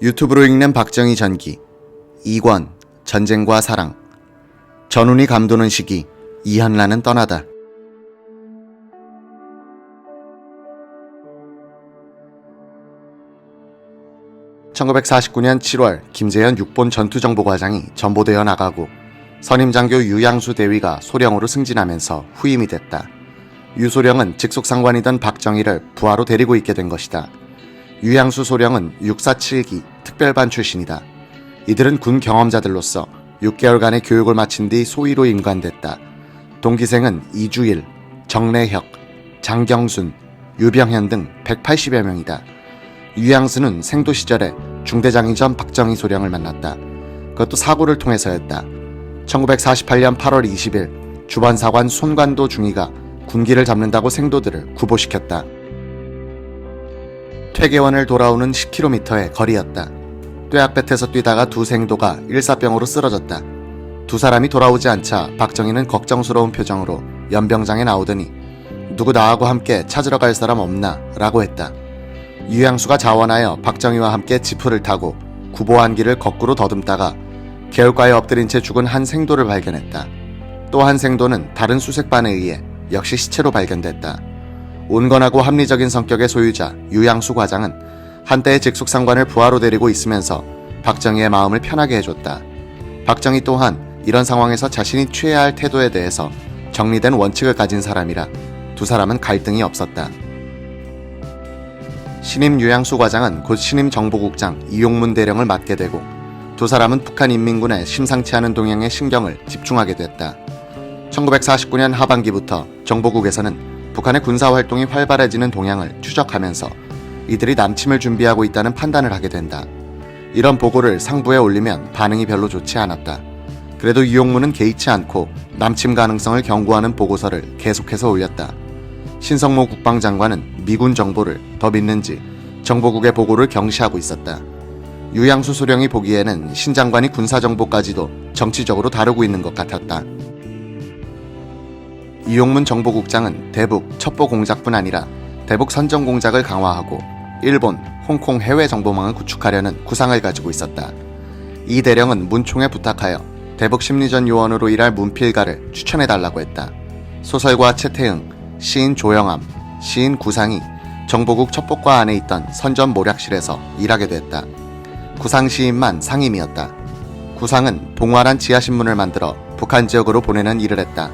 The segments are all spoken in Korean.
유튜브로 읽는 박정희 전기 2권 전쟁과 사랑 전운이 감도는 시기 이현란은 떠나다. 1949년 7월 김재현 6본 전투정보과장이 전보되어 나가고 선임장교 유양수 대위가 소령으로 승진하면서 후임이 됐다. 유소령은 직속상관이던 박정희를 부하로 데리고 있게 된 것이다. 유양수 소령은 육사 7기 특별반 출신이다. 이들은 군 경험자들로서 6개월간의 교육을 마친 뒤 소위로 임관됐다. 동기생은 이주일, 정래혁, 장경순, 유병현 등 180여 명이다. 유양수는 생도 시절에 중대장이전 박정희 소령을 만났다. 그것도 사고를 통해서였다. 1948년 8월 20일 주번사관 손관도 중위가 군기를 잡는다고 생도들을 구보시켰다. 퇴계원을 돌아오는 10km의 거리였다. 뙤약볕에서 뛰다가 두 생도가 일사병으로 쓰러졌다. 두 사람이 돌아오지 않자 박정희는 걱정스러운 표정으로 연병장에 나오더니 누구 나하고 함께 찾으러 갈 사람 없나? 라고 했다. 유양수가 자원하여 박정희와 함께 지프를 타고 구보한 길을 거꾸로 더듬다가 개울가에 엎드린 채 죽은 한 생도를 발견했다. 또 한 생도는 다른 수색반에 의해 역시 시체로 발견됐다. 온건하고 합리적인 성격의 소유자 유양수 과장은 한때의 직속상관을 부하로 데리고 있으면서 박정희의 마음을 편하게 해줬다. 박정희 또한 이런 상황에서 자신이 취해야 할 태도에 대해서 정리된 원칙을 가진 사람이라 두 사람은 갈등이 없었다. 신임 유양수 과장은 곧 신임 정보국장 이용문 대령을 맡게 되고 두 사람은 북한인민군의 심상치 않은 동향에 신경을 집중하게 됐다. 1949년 하반기부터 정보국에서는 북한의 군사활동이 활발해지는 동향을 추적하면서 이들이 남침을 준비하고 있다는 판단을 하게 된다. 이런 보고를 상부에 올리면 반응이 별로 좋지 않았다. 그래도 이용문은 개의치 않고 남침 가능성을 경고하는 보고서를 계속해서 올렸다. 신성모 국방장관은 미군 정보를 더 믿는지 정보국의 보고를 경시하고 있었다. 유양수 소령이 보기에는 신 장관이 군사정보까지도 정치적으로 다루고 있는 것 같았다. 이용문 정보국장은 대북 첩보 공작뿐 아니라 대북 선전 공작을 강화하고 일본, 홍콩 해외 정보망을 구축하려는 구상을 가지고 있었다. 이 대령은 문총에 부탁하여 대북 심리전 요원으로 일할 문필가를 추천해달라고 했다. 소설가 최태응, 시인 조영암, 시인 구상이 정보국 첩보과 안에 있던 선전 모략실에서 일하게 됐다. 구상 시인만 상임이었다. 구상은 봉화란 지하신문을 만들어 북한 지역으로 보내는 일을 했다.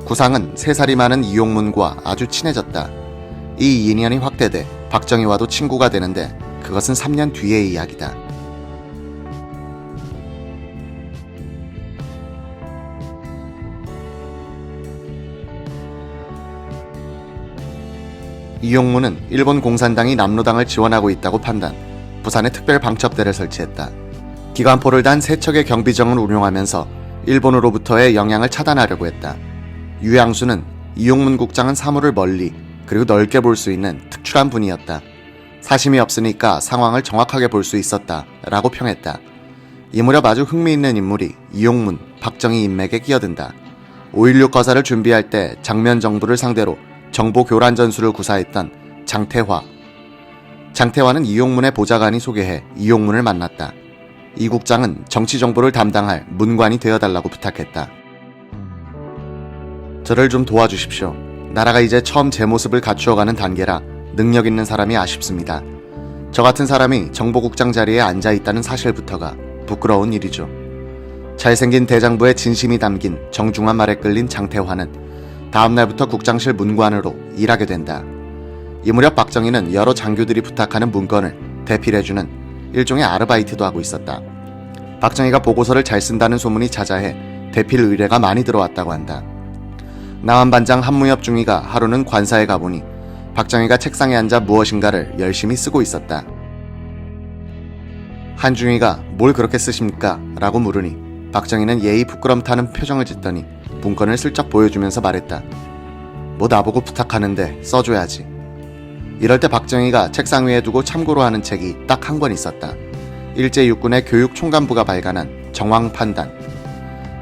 구상은 3살이 많은 이용문과 아주 친해졌다. 이 인연이 확대돼 박정희와도 친구가 되는데 그것은 3년 뒤의 이야기다. 이용문은 일본 공산당이 남로당을 지원하고 있다고 판단, 부산에 특별 방첩대를 설치했다. 기관포를 단 3척의 경비정을 운용하면서 일본으로부터의 영향을 차단하려고 했다. 유양수는 이용문 국장은 사물을 멀리 그리고 넓게 볼 수 있는 특출한 분이었다. 사심이 없으니까 상황을 정확하게 볼 수 있었다 라고 평했다. 이 무렵 아주 흥미있는 인물이 이용문, 박정희 인맥에 끼어든다. 5.16 거사를 준비할 때 장면 정부를 상대로 정보 교란 전술을 구사했던 장태화. 장태화는 이용문의 보좌관이 소개해 이용문을 만났다. 이 국장은 정치 정보를 담당할 문관이 되어달라고 부탁했다. 저를 좀 도와주십시오. 나라가 이제 처음 제 모습을 갖추어가는 단계라 능력 있는 사람이 아쉽습니다. 저 같은 사람이 정보국장 자리에 앉아있다는 사실부터가 부끄러운 일이죠. 잘생긴 대장부의 진심이 담긴 정중한 말에 끌린 장태화는 다음날부터 국장실 문관으로 일하게 된다. 이 무렵 박정희는 여러 장교들이 부탁하는 문건을 대필해주는 일종의 아르바이트도 하고 있었다. 박정희가 보고서를 잘 쓴다는 소문이 자자해 대필 의뢰가 많이 들어왔다고 한다. 남한반장 한무엽 중위가 하루는 관사에 가보니 박정희가 책상에 앉아 무엇인가를 열심히 쓰고 있었다. 한 중위가 뭘 그렇게 쓰십니까? 라고 물으니 박정희는 예의 부끄럼 타는 표정을 짓더니 문건을 슬쩍 보여주면서 말했다. 뭐 나보고 부탁하는데 써줘야지. 이럴 때 박정희가 책상 위에 두고 참고로 하는 책이 딱 한 권 있었다. 일제육군의 교육총관부가 발간한 정황판단.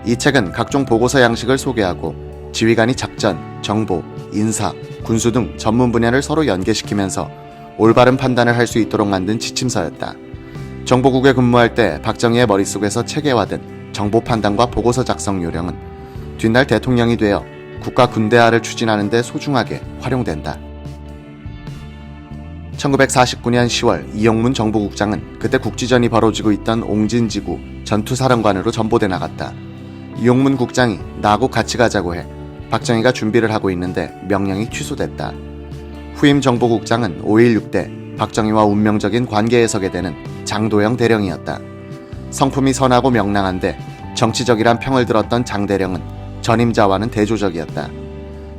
이 책은 각종 보고서 양식을 소개하고 지휘관이 작전, 정보, 인사, 군수 등 전문 분야를 서로 연계시키면서 올바른 판단을 할 수 있도록 만든 지침서였다. 정보국에 근무할 때 박정희의 머릿속에서 체계화된 정보 판단과 보고서 작성 요령은 뒷날 대통령이 되어 국가 군대화를 추진하는 데 소중하게 활용된다. 1949년 10월 이용문 정보국장은 그때 국지전이 벌어지고 있던 옹진지구 전투사령관으로 전보돼 나갔다. 이용문 국장이 나하고 같이 가자고 해 박정희가 준비를 하고 있는데 명령이 취소됐다. 후임 정보국장은 5.16 때 박정희와 운명적인 관계에 서게 되는 장도영 대령이었다. 성품이 선하고 명랑한데 정치적이란 평을 들었던 장 대령은 전임자와는 대조적이었다.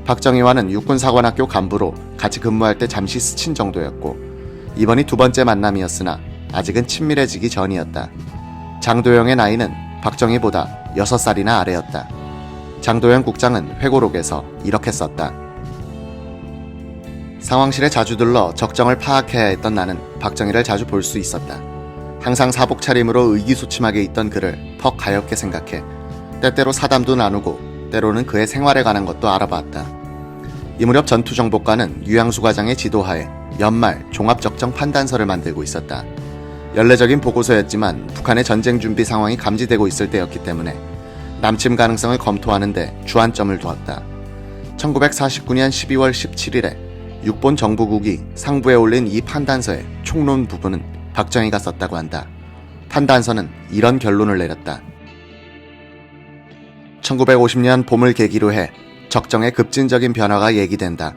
박정희와는 육군사관학교 간부로 같이 근무할 때 잠시 스친 정도였고 이번이 두 번째 만남이었으나 아직은 친밀해지기 전이었다. 장도영의 나이는 박정희보다 6살이나 아래였다. 장도영 국장은 회고록에서 이렇게 썼다. 상황실에 자주 들러 적정을 파악해야 했던 나는 박정희를 자주 볼 수 있었다. 항상 사복 차림으로 의기소침하게 있던 그를 퍽 가엽게 생각해 때때로 사담도 나누고 때로는 그의 생활에 관한 것도 알아봤다. 이 무렵 전투정보과는 유양수 과장의 지도하에 연말 종합적정 판단서를 만들고 있었다. 연례적인 보고서였지만 북한의 전쟁 준비 상황이 감지되고 있을 때였기 때문에 남침 가능성을 검토하는 데 주안점을 두었다. 1949년 12월 17일에 육본 정보국이 상부에 올린 이 판단서의 총론 부분은 박정희가 썼다고 한다. 판단서는 이런 결론을 내렸다. 1950년 봄을 계기로 해 적정의 급진적인 변화가 예기된다.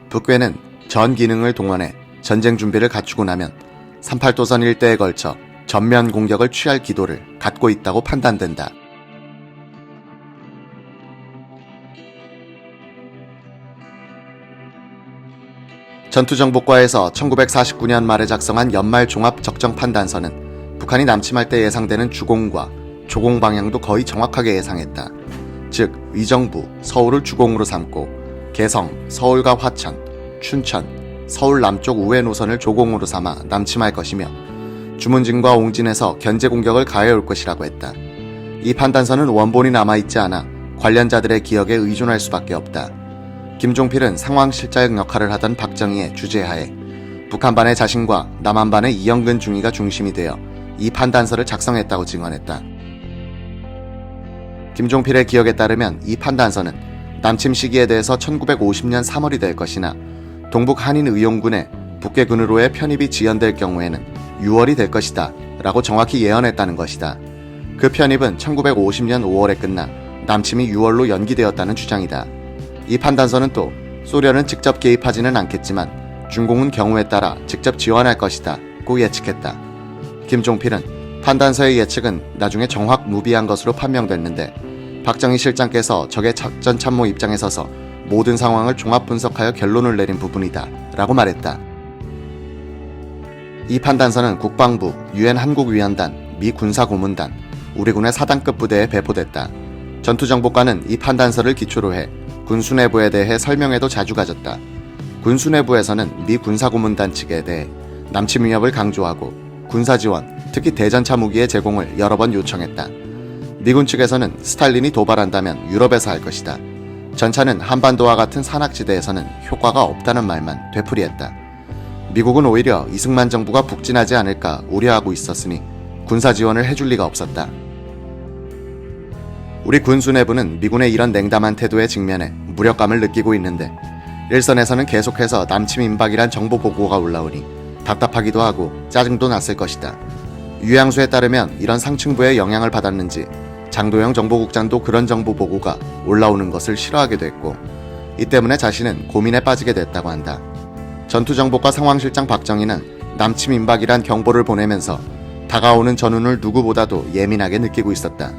북괴는 전 기능을 동원해 전쟁 준비를 갖추고 나면 38도선 일대에 걸쳐 전면 공격을 취할 기도를 갖고 있다고 판단된다. 전투정보과에서 1949년 말에 작성한 연말 종합 적정 판단서는 북한이 남침할 때 예상되는 주공과 조공 방향도 거의 정확하게 예상했다. 즉 의정부, 서울을 주공으로 삼고 개성, 서울과 화천, 춘천, 서울 남쪽 우회 노선을 조공으로 삼아 남침할 것이며 주문진과 옹진에서 견제 공격을 가해올 것이라고 했다. 이 판단서는 원본이 남아있지 않아 관련자들의 기억에 의존할 수밖에 없다. 김종필은 상황실장 역할을 하던 박정희의 주재하에 북한반의 자신과 남한반의 이영근 중위가 중심이 되어 이 판단서를 작성했다고 증언했다. 김종필의 기억에 따르면 이 판단서는 남침 시기에 대해서 1950년 3월이 될 것이나 동북 한인 의용군의 북괴군으로의 편입이 지연될 경우에는 6월이 될 것이다 라고 정확히 예언했다는 것이다. 그 편입은 1950년 5월에 끝나 남침이 6월로 연기되었다는 주장이다. 이 판단서는 또 소련은 직접 개입하지는 않겠지만 중공은 경우에 따라 직접 지원할 것이다 고 예측했다. 김종필은 판단서의 예측은 나중에 정확무비한 것으로 판명됐는데 박정희 실장께서 적의 작전 참모 입장에 서서 모든 상황을 종합 분석하여 결론을 내린 부분이다 라고 말했다. 이 판단서는 국방부, 유엔 한국위원단, 미 군사고문단, 우리군의 사단급 부대에 배포됐다. 전투정보과는 이 판단서를 기초로 해 군수내부에 대해 설명회도 자주 가졌다. 군수내부에서는 미 군사고문단 측에 대해 남침 위협을 강조하고 군사지원, 특히 대전차 무기의 제공을 여러 번 요청했다. 미군 측에서는 스탈린이 도발한다면 유럽에서 할 것이다. 전차는 한반도와 같은 산악지대에서는 효과가 없다는 말만 되풀이했다. 미국은 오히려 이승만 정부가 북진하지 않을까 우려하고 있었으니 군사 지원을 해줄 리가 없었다. 우리 군수 내부는 미군의 이런 냉담한 태도에 직면해 무력감을 느끼고 있는데 일선에서는 계속해서 남침 임박이란 정보 보고가 올라오니 답답하기도 하고 짜증도 났을 것이다. 유양수에 따르면 이런 상층부의 영향을 받았는지 장도영 정보국장도 그런 정보 보고가 올라오는 것을 싫어하게 됐고 이 때문에 자신은 고민에 빠지게 됐다고 한다. 전투정보과 상황실장 박정희는 남침 임박이란 경보를 보내면서 다가오는 전운을 누구보다도 예민하게 느끼고 있었다.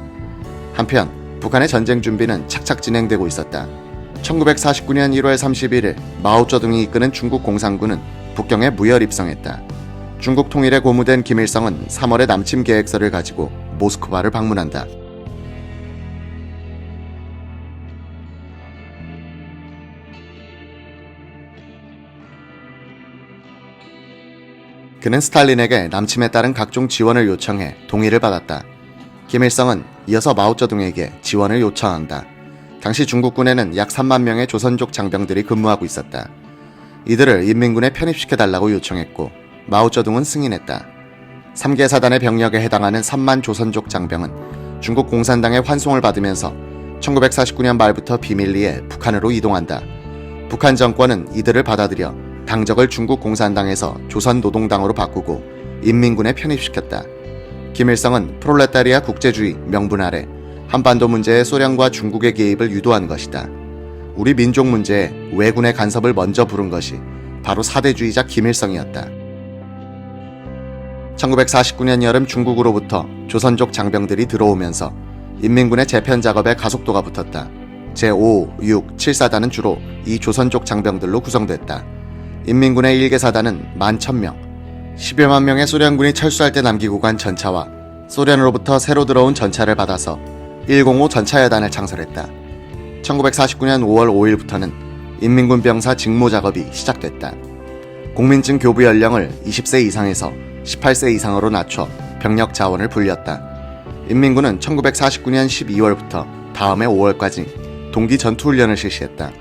한편 북한의 전쟁 준비는 착착 진행되고 있었다. 1949년 1월 31일 마오쩌둥이 이끄는 중국 공산군은 북경에 무혈 입성했다. 중국 통일에 고무된 김일성은 3월에 남침 계획서를 가지고 모스크바를 방문한다. 그는 스탈린에게 남침에 따른 각종 지원을 요청해 동의를 받았다. 김일성은 이어서 마오쩌둥에게 지원을 요청한다. 당시 중국군에는 약 3만 명의 조선족 장병들이 근무하고 있었다. 이들을 인민군에 편입시켜달라고 요청했고 마오쩌둥은 승인했다. 3개 사단의 병력에 해당하는 3만 조선족 장병은 중국 공산당의 환송을 받으면서 1949년 말부터 비밀리에 북한으로 이동한다. 북한 정권은 이들을 받아들여 당적을 중국 공산당에서 조선노동당으로 바꾸고 인민군에 편입시켰다. 김일성은 프롤레타리아 국제주의 명분 아래 한반도 문제에 소련과 중국의 개입을 유도한 것이다. 우리 민족 문제에 왜군의 간섭을 먼저 부른 것이 바로 사대주의자 김일성이었다. 1949년 여름 중국으로부터 조선족 장병들이 들어오면서 인민군의 재편 작업에 가속도가 붙었다. 제5, 6, 7사단은 주로 이 조선족 장병들로 구성됐다. 인민군의 1개 사단은 11,000명, 10여만 명의 소련군이 철수할 때 남기고 간 전차와 소련으로부터 새로 들어온 전차를 받아서 105 전차여단을 창설했다. 1949년 5월 5일부터는 인민군 병사 직무 작업이 시작됐다. 국민증 교부 연령을 20세 이상에서 18세 이상으로 낮춰 병력 자원을 불렸다. 인민군은 1949년 12월부터 다음해 5월까지 동기 전투훈련을 실시했다.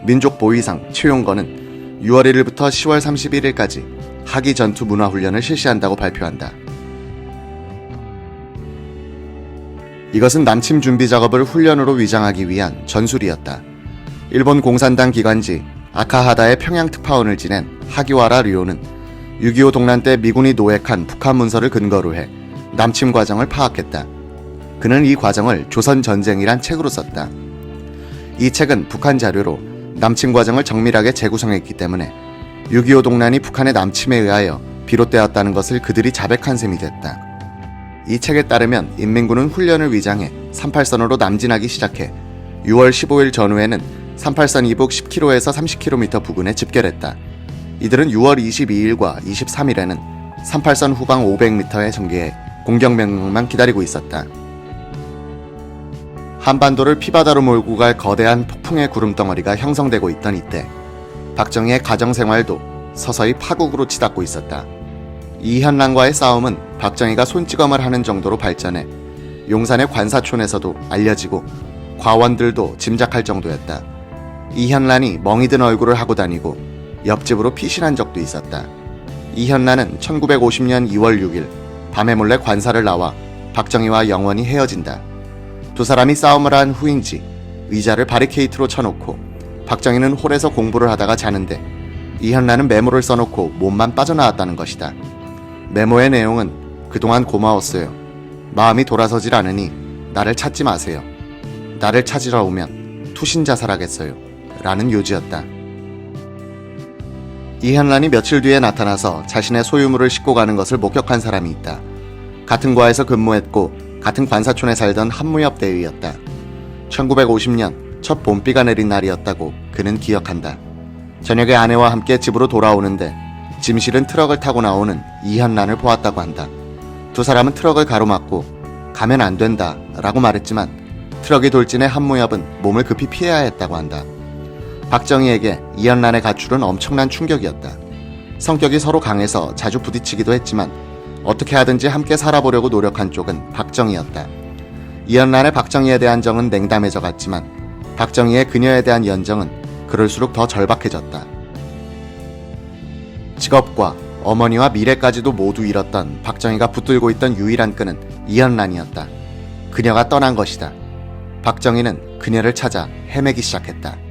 민족보위상 최용건은 6월 1일부터 10월 31일까지 하기 전투 문화훈련을 실시한다고 발표한다. 이것은 남침 준비 작업을 훈련으로 위장하기 위한 전술이었다. 일본 공산당 기관지 아카하다의 평양 특파원을 지낸 하기와라 류오는 6.25 동란 때 미군이 노획한 북한 문서를 근거로 해 남침 과정을 파악했다. 그는 이 과정을 조선전쟁이란 책으로 썼다. 이 책은 북한 자료로 남침 과정을 정밀하게 재구성했기 때문에 6.25 동란이 북한의 남침에 의하여 비롯되었다는 것을 그들이 자백한 셈이 됐다. 이 책에 따르면 인민군은 훈련을 위장해 38선으로 남진하기 시작해 6월 15일 전후에는 38선 이북 10km에서 30km 부근에 집결했다. 이들은 6월 22일과 23일에는 38선 후방 500m에 전개해 공격 명령만 기다리고 있었다. 한반도를 피바다로 몰고 갈 거대한 폭풍의 구름덩어리가 형성되고 있던 이때 박정희의 가정생활도 서서히 파국으로 치닫고 있었다. 이현란과의 싸움은 박정희가 손찌검을 하는 정도로 발전해 용산의 관사촌에서도 알려지고 과원들도 짐작할 정도였다. 이현란이 멍이 든 얼굴을 하고 다니고 옆집으로 피신한 적도 있었다. 이현란은 1950년 2월 6일 밤에 몰래 관사를 나와 박정희와 영원히 헤어진다. 두 사람이 싸움을 한 후인지 의자를 바리케이트로 쳐놓고 박정희는 홀에서 공부를 하다가 자는데 이현란은 메모를 써놓고 몸만 빠져나왔다는 것이다. 메모의 내용은 그동안 고마웠어요. 마음이 돌아서질 않으니 나를 찾지 마세요. 나를 찾으러 오면 투신 자살하겠어요. 라는 요지였다. 이현란이 며칠 뒤에 나타나서 자신의 소유물을 싣고 가는 것을 목격한 사람이 있다. 같은 과에서 근무했고 같은 관사촌에 살던 한무엽 대위였다. 1950년 첫 봄비가 내린 날이었다고 그는 기억한다. 저녁에 아내와 함께 집으로 돌아오는데 짐 실은 트럭을 타고 나오는 이현란을 보았다고 한다. 두 사람은 트럭을 가로막고 가면 안 된다 라고 말했지만 트럭이 돌진해 한무엽은 몸을 급히 피해야 했다고 한다. 박정희에게 이현란의 가출은 엄청난 충격이었다. 성격이 서로 강해서 자주 부딪히기도 했지만 어떻게 하든지 함께 살아보려고 노력한 쪽은 박정희였다. 이현란의 박정희에 대한 정은 냉담해져 갔지만 박정희의 그녀에 대한 연정은 그럴수록 더 절박해졌다. 직업과 어머니와 미래까지도 모두 잃었던 박정희가 붙들고 있던 유일한 끈은 이현란이었다. 그녀가 떠난 것이다. 박정희는 그녀를 찾아 헤매기 시작했다.